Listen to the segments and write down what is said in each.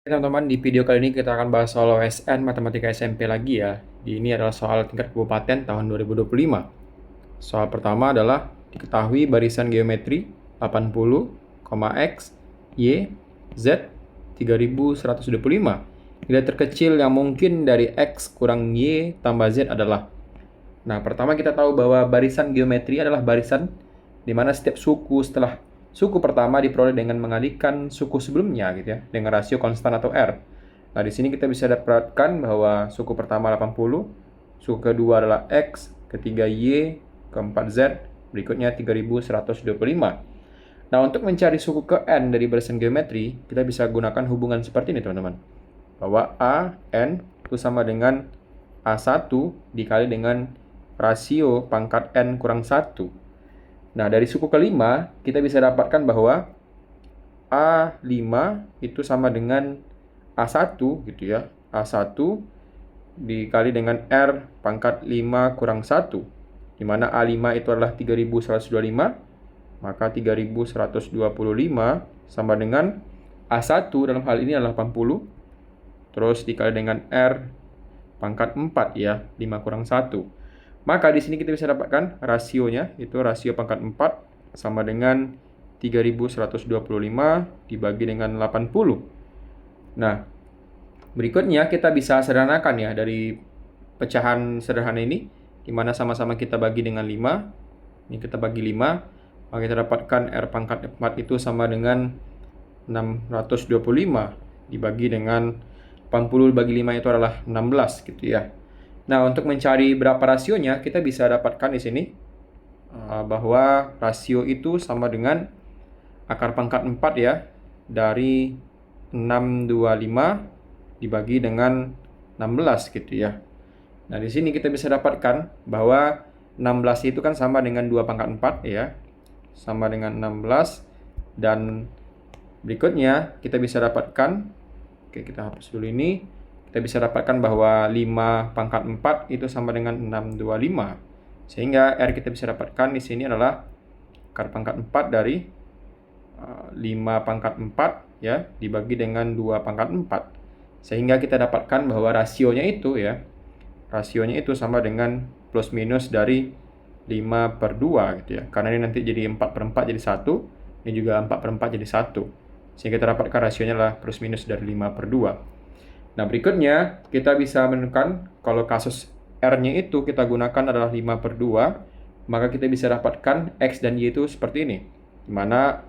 Teman-teman, di video kali ini kita akan bahas soal OSN Matematika SMP lagi ya. Ini adalah soal tingkat kabupaten tahun 2025. Soal pertama adalah diketahui barisan geometri 80, X, Y, Z 3125. Nilai terkecil yang mungkin dari X kurang Y tambah Z adalah. Nah, pertama kita tahu bahwa barisan geometri adalah barisan di mana setiap suku setelah suku pertama diperoleh dengan mengalihkan suku sebelumnya gitu ya, dengan rasio konstan atau R. Nah, di sini kita bisa dapatkan bahwa suku pertama 80, suku kedua adalah X, ketiga Y, keempat Z, berikutnya 3125. Nah, untuk mencari suku ke N dari barisan geometri, kita bisa gunakan hubungan seperti ini, teman-teman. Bahwa A, N itu sama dengan A1 dikali dengan rasio pangkat N kurang 1. Nah, dari suku kelima, kita bisa dapatkan bahwa A5 itu sama dengan A1 gitu ya. A1 dikali dengan R pangkat 5 kurang 1. Di mana A5 itu adalah 3125, maka 3125 sama dengan A1 dalam hal ini adalah 80. Terus dikali dengan R pangkat 4 ya, 5 kurang 1. Maka di sini kita bisa dapatkan rasionya, itu rasio pangkat 4 sama dengan 3125 dibagi dengan 80. Nah, berikutnya kita bisa sederhanakan ya dari pecahan sederhana ini, di mana sama-sama kita bagi dengan 5. Ini kita bagi 5, maka kita dapatkan R pangkat 4 itu sama dengan 625 dibagi dengan 80 bagi 5 itu adalah 16 gitu ya. Nah, untuk mencari berapa rasionya, kita bisa dapatkan di sini bahwa rasio itu sama dengan akar pangkat 4 ya, dari 625 dibagi dengan 16 gitu ya. Nah, di sini kita bisa dapatkan bahwa 16 itu kan sama dengan 2 pangkat 4 ya, sama dengan 16. Dan berikutnya kita bisa dapatkan, oke kita hapus dulu ini, kita bisa dapatkan bahwa 5 pangkat 4 itu sama dengan 625. Sehingga R kita bisa dapatkan di sini adalah akar pangkat 4 dari 5 pangkat 4 ya, dibagi dengan 2 pangkat 4. Sehingga kita dapatkan bahwa rasionya itu sama dengan plus minus dari 5 per 2 gitu ya. Karena ini nanti jadi 4 per 4 jadi 1, ini juga 4 per 4 jadi 1. Sehingga kita dapatkan rasionya adalah plus minus dari 5 per 2. Nah, berikutnya kita bisa menemukan kalau kasus R-nya itu kita gunakan adalah 5 per 2, maka kita bisa dapatkan X dan Y itu seperti ini. Di mana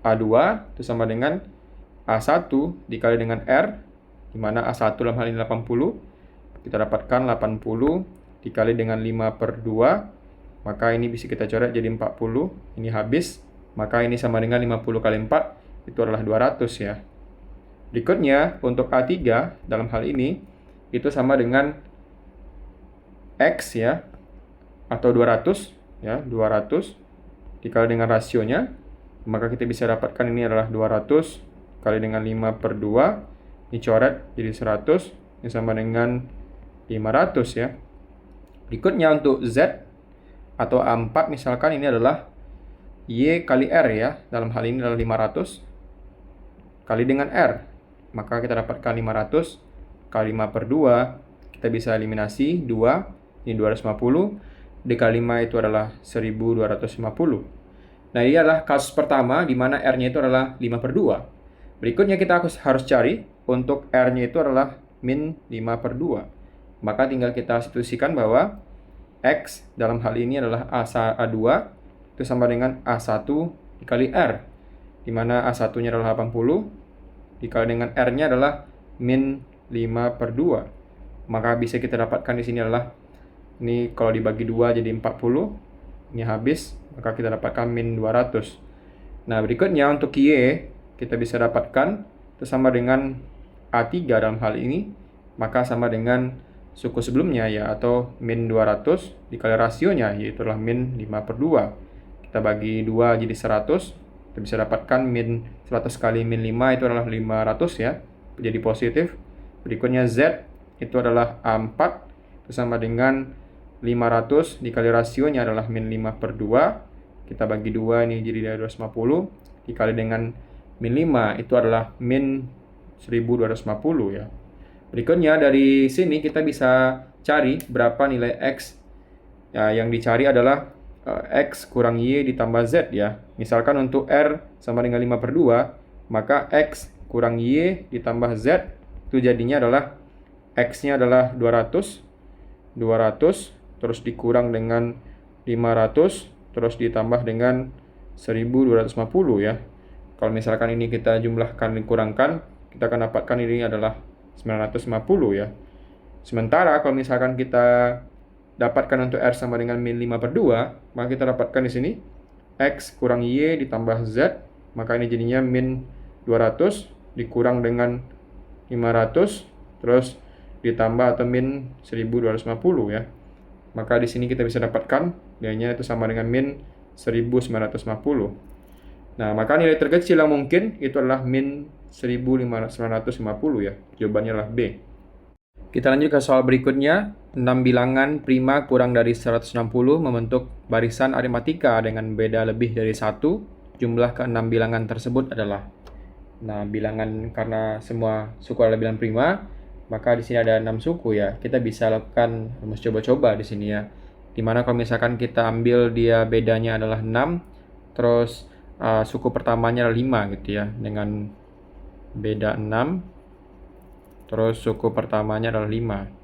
A2 itu sama dengan A1 dikali dengan R, di mana A1 dalam hal ini 80, kita dapatkan 80 dikali dengan 5 per 2, maka ini bisa kita coret jadi 40, ini habis, maka ini sama dengan 50 kali 4, itu adalah 200 ya. Berikutnya, untuk A3 dalam hal ini, itu sama dengan X ya, atau 200 ya, 200 dikali dengan rasionya, maka kita bisa dapatkan ini adalah 200 kali dengan 5 per 2, dicoret jadi 100, ini sama dengan 500 ya. Berikutnya untuk Z atau A4 misalkan ini adalah Y kali R ya, dalam hal ini adalah 500 kali dengan R. Maka kita dapatkan 500 kali 5 per 2, kita bisa eliminasi 2, ini 250, dikali 5 itu adalah 1250. Nah, ini adalah kasus pertama di mana R-nya itu adalah 5 per 2. Berikutnya kita harus cari untuk R-nya itu adalah min 5 per 2. Maka tinggal kita substitusikan bahwa X dalam hal ini adalah A2 itu sama dengan A1 dikali R, di mana A1-nya adalah 80, dikali dengan R-nya adalah min 5 per 2. Maka bisa kita dapatkan di sini adalah, ini kalau dibagi 2 jadi 40, ini habis, maka kita dapatkan min 200. Nah, berikutnya untuk Y, kita bisa dapatkan itu sama dengan A3 dalam hal ini, maka sama dengan suku sebelumnya ya, atau min 200 dikali rasionya, yaitu adalah min 5 per 2. Kita bagi 2 jadi 100, kita bisa dapatkan min 100 kali min 5 itu adalah 500 ya, jadi positif. Berikutnya Z itu adalah A4, itu sama dengan 500 dikali rasionya adalah min 5 per 2, kita bagi 2 ini jadi 250, dikali dengan min 5 itu adalah min 1250 ya. Berikutnya dari sini kita bisa cari berapa nilai X. Ya, yang dicari adalah X kurang Y ditambah Z ya. Misalkan untuk R sama dengan 5/2, maka X kurang Y ditambah Z itu jadinya adalah X-nya adalah 200, terus dikurang dengan 500, terus ditambah dengan 1250 ya. Kalau misalkan ini kita jumlahkan dikurangkan, kita akan dapatkan ini adalah 950 ya. Sementara kalau misalkan kita dapatkan untuk R sama dengan min 5/2, maka kita dapatkan di sini X kurang Y ditambah Z, maka ini jadinya min 200 dikurang dengan 500, terus ditambah atau min 1250 ya. Maka di sini kita bisa dapatkan nilainya itu sama dengan min 1950. Nah, maka nilai terkecil yang mungkin itu adalah min 1950 ya. Jawabannya adalah B. Kita lanjut ke soal berikutnya. 6 bilangan prima kurang dari 160 membentuk barisan aritmatika dengan beda lebih dari 1. Jumlah ke-6 bilangan tersebut adalah. Nah, bilangan karena semua suku adalah bilangan prima, maka di sini ada 6 suku ya. Kita bisa lakukan rumus coba-coba di sini ya. Dimana kalau misalkan kita ambil dia bedanya adalah 6, terus suku pertamanya adalah 5 gitu ya. Dengan beda 6, terus suku pertamanya adalah 5.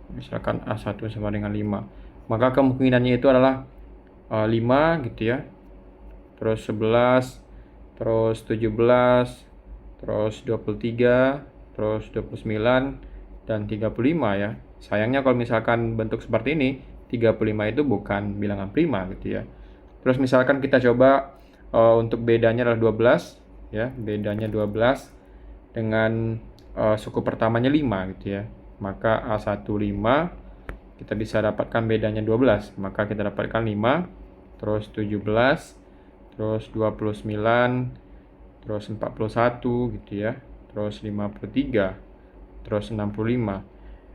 Misalkan A1 sama dengan 5. Maka kemungkinannya itu adalah 5 gitu ya. Terus 11, terus 17, terus 23, terus 29, dan 35 ya. Sayangnya kalau misalkan bentuk seperti ini, 35 itu bukan bilangan prima gitu ya. Terus misalkan kita coba untuk bedanya adalah 12 ya. Bedanya 12 dengan suku pertamanya 5 gitu ya. Maka A1 5, kita bisa dapatkan bedanya 12. Maka kita dapatkan 5, terus 17, terus 29, terus 41 gitu ya. Terus 53, terus 65.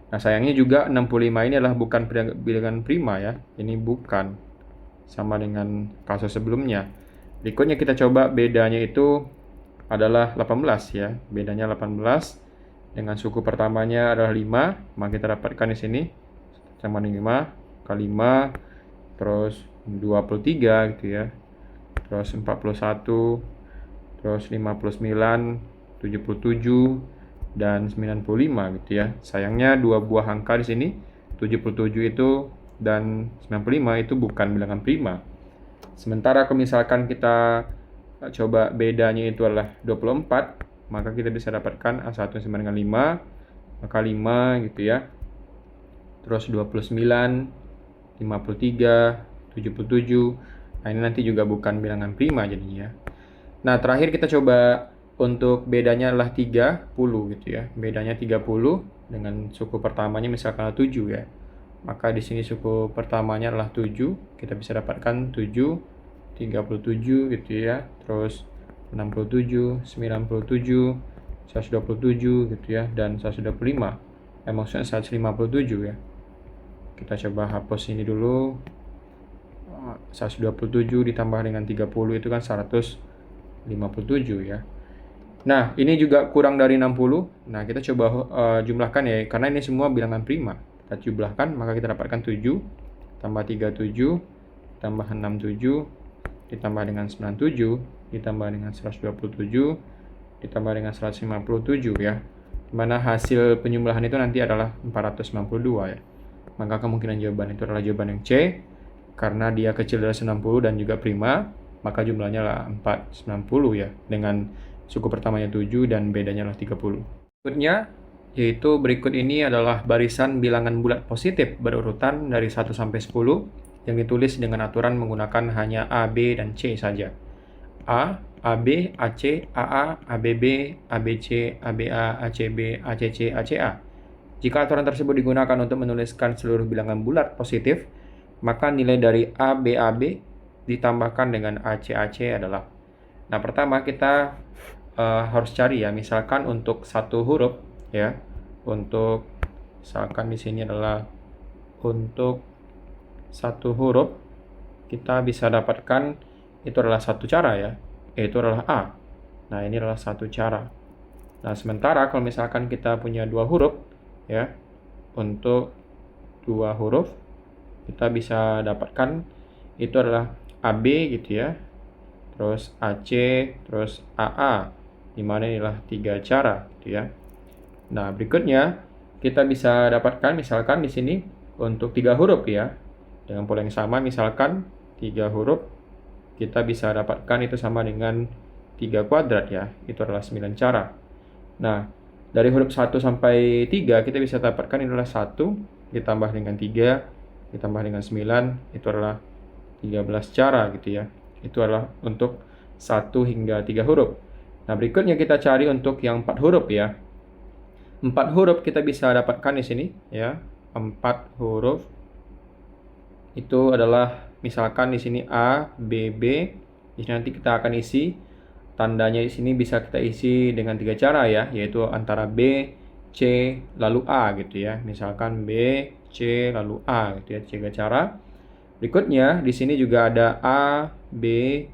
Nah, sayangnya juga 65 ini adalah bukan bilangan prima ya. Ini bukan. Sama dengan kasus sebelumnya. Berikutnya kita coba bedanya itu adalah 18 ya. Bedanya 18 dengan suku pertamanya adalah 5, maka kita dapatkan di sini sama dengan 5 kali 5, terus 23 gitu ya. Terus 41, terus 59, 77, dan 95 gitu ya. Sayangnya dua buah angka di sini 77 itu dan 95 itu bukan bilangan prima. Sementara kalau misalkan kita coba bedanya itu adalah 24, maka kita bisa dapatkan A1 sama dengan 5, maka 5 gitu ya. Terus 29, 53, 77. Nah, ini nanti juga bukan bilangan prima jadinya. Nah, terakhir kita coba untuk bedanya adalah 30 gitu ya. Bedanya 30 dengan suku pertamanya misalkan 7 ya. Maka di sini suku pertamanya adalah 7, kita bisa dapatkan 7, 37 gitu ya. Terus 67, 97, 127 gitu ya, dan 125. Maksudnya 157 ya. Kita coba hapus ini dulu. 127 ditambah dengan 30 itu kan 157 ya. Nah, ini juga kurang dari 60. Nah, kita coba jumlahkan ya, karena ini semua bilangan prima. Kita jumlahkan, maka kita dapatkan 7 tambah 37 tambah 67 ditambah dengan 97 ditambah dengan 127 ditambah dengan 157 ya. Dimana hasil penjumlahan itu nanti adalah 492 ya. Maka kemungkinan jawaban itu adalah jawaban yang C, karena dia kecil dari 90 dan juga prima, maka jumlahnya adalah 490 ya, dengan suku pertamanya 7 dan bedanya adalah 30. Berikutnya, yaitu berikut ini adalah barisan bilangan bulat positif berurutan dari 1 sampai 10 yang ditulis dengan aturan menggunakan hanya A, B, dan C saja. A, AB, AC, AA, ABB, ABC, ABA, ACB, ACC, ACA. Jika aturan tersebut digunakan untuk menuliskan seluruh bilangan bulat positif, maka nilai dari ABAB ditambahkan dengan ACAC adalah. Nah, pertama kita harus cari ya, misalkan untuk satu huruf ya. Untuk misalkan di sini adalah untuk satu huruf kita bisa dapatkan itu adalah satu cara ya, yaitu adalah A. Nah, ini adalah satu cara. Nah, sementara kalau misalkan kita punya 2 huruf, ya, untuk 2 huruf, kita bisa dapatkan itu adalah AB gitu ya, terus AC, terus AA, dimana inilah 3 cara gitu ya. Nah, berikutnya kita bisa dapatkan misalkan di sini untuk 3 huruf ya, dengan pola yang sama, misalkan 3 huruf, kita bisa dapatkan itu sama dengan 3 kuadrat ya, itu adalah 9 cara. Nah, dari huruf 1 sampai 3 kita bisa dapatkan ini adalah 1 ditambah dengan 3 ditambah dengan 9, itu adalah 13 cara gitu ya. Itu adalah untuk 1 hingga 3 huruf. Nah, berikutnya kita cari untuk yang 4 huruf ya. 4 huruf kita bisa dapatkan di sini ya. 4 huruf itu adalah misalkan di sini A, B, B. Di sini nanti kita akan isi tandanya di sini bisa kita isi dengan 3 cara ya, yaitu antara B, C, lalu A gitu ya. Misalkan B, C, lalu A gitu ya, 3 cara. Berikutnya di sini juga ada A, B,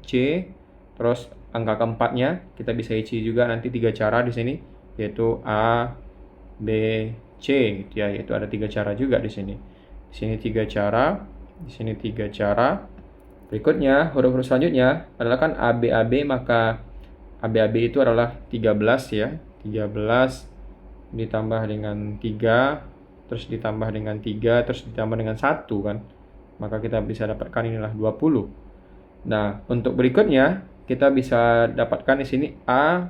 C, terus angka keempatnya kita bisa isi juga nanti 3 cara di sini, yaitu A, B, C gitu ya, yaitu ada 3 cara juga di sini. Di sini 3 cara, di sini 3 cara. Berikutnya huruf-huruf selanjutnya adalah kan AB, maka AB itu adalah 13 ya. 13 ditambah dengan 3, terus ditambah dengan 3, terus ditambah dengan 1 kan. Maka kita bisa dapatkan inilah 20. Nah, untuk berikutnya kita bisa dapatkan di sini A,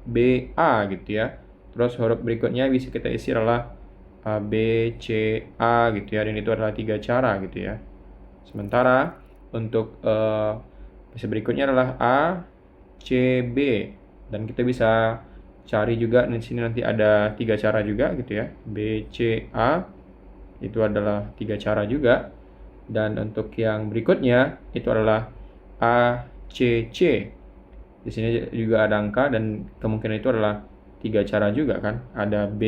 B, A gitu ya. Terus huruf berikutnya bisa kita isi adalah A, B, C, A gitu ya. Dan itu adalah 3 cara gitu ya. Sementara untuk bisa berikutnya adalah A, C, B. Dan kita bisa cari juga di sini nanti ada 3 cara juga gitu ya. B, C, A. Itu adalah 3 cara juga. Dan untuk yang berikutnya itu adalah A, C, C. Di sini juga ada angka dan kemungkinan itu adalah 3 cara juga kan. Ada B,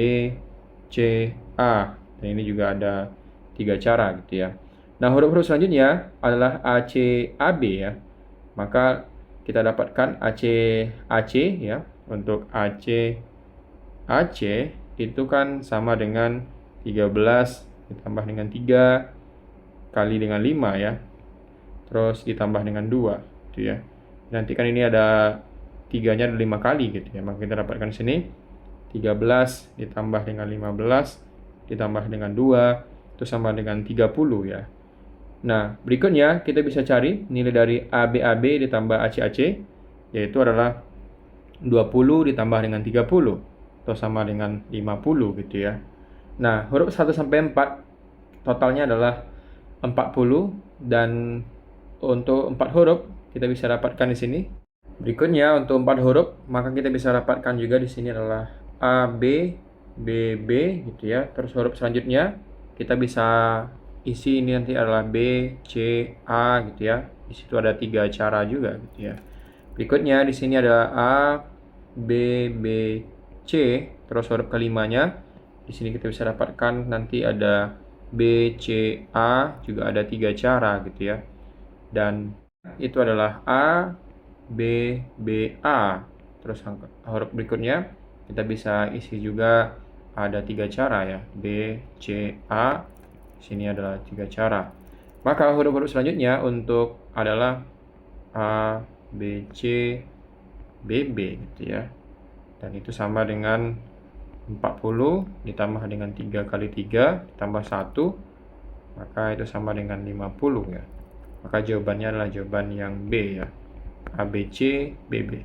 C, A. Dan ini juga ada 3 cara gitu ya. Nah, huruf-huruf selanjutnya adalah A, C, A, B ya. Maka kita dapatkan AC, AC ya. Untuk AC, AC itu kan sama dengan 13 ditambah dengan 3 kali dengan 5 ya. Terus ditambah dengan 2 gitu ya. Nanti kan ini ada 3-nya ada 5 kali gitu ya. Maka kita dapatkan sini 13 ditambah dengan 15 ditambah dengan 2 itu sama dengan 30 ya. Nah, berikutnya kita bisa cari nilai dari AB ditambah AC, yaitu adalah 20 ditambah dengan 30 atau sama dengan 50 gitu ya. Nah, huruf 1 sampai 4 totalnya adalah 40 dan untuk 4 huruf kita bisa dapatkan di sini. Berikutnya untuk 4 huruf maka kita bisa dapatkan juga di sini adalah A, B, B, B gitu ya. Terus huruf selanjutnya kita bisa isi ini nanti adalah B, C, A gitu ya. Di situ ada 3 cara juga gitu ya. Berikutnya di sini ada A, B, B, C. Terus huruf kelimanya di sini kita bisa dapatkan nanti ada B, C, A, juga ada 3 cara gitu ya. Dan itu adalah A, B, B, A. Terus huruf berikutnya kita bisa isi juga ada 3 cara ya. B, C, A. Sini adalah 3 cara. Maka huruf-huruf selanjutnya untuk adalah A, B, C, B, B gitu ya. Dan itu sama dengan 40 ditambah dengan 3 kali 3 ditambah 1, maka itu sama dengan 50 ya. Maka jawabannya adalah jawaban yang B ya. A, B, C, B, B.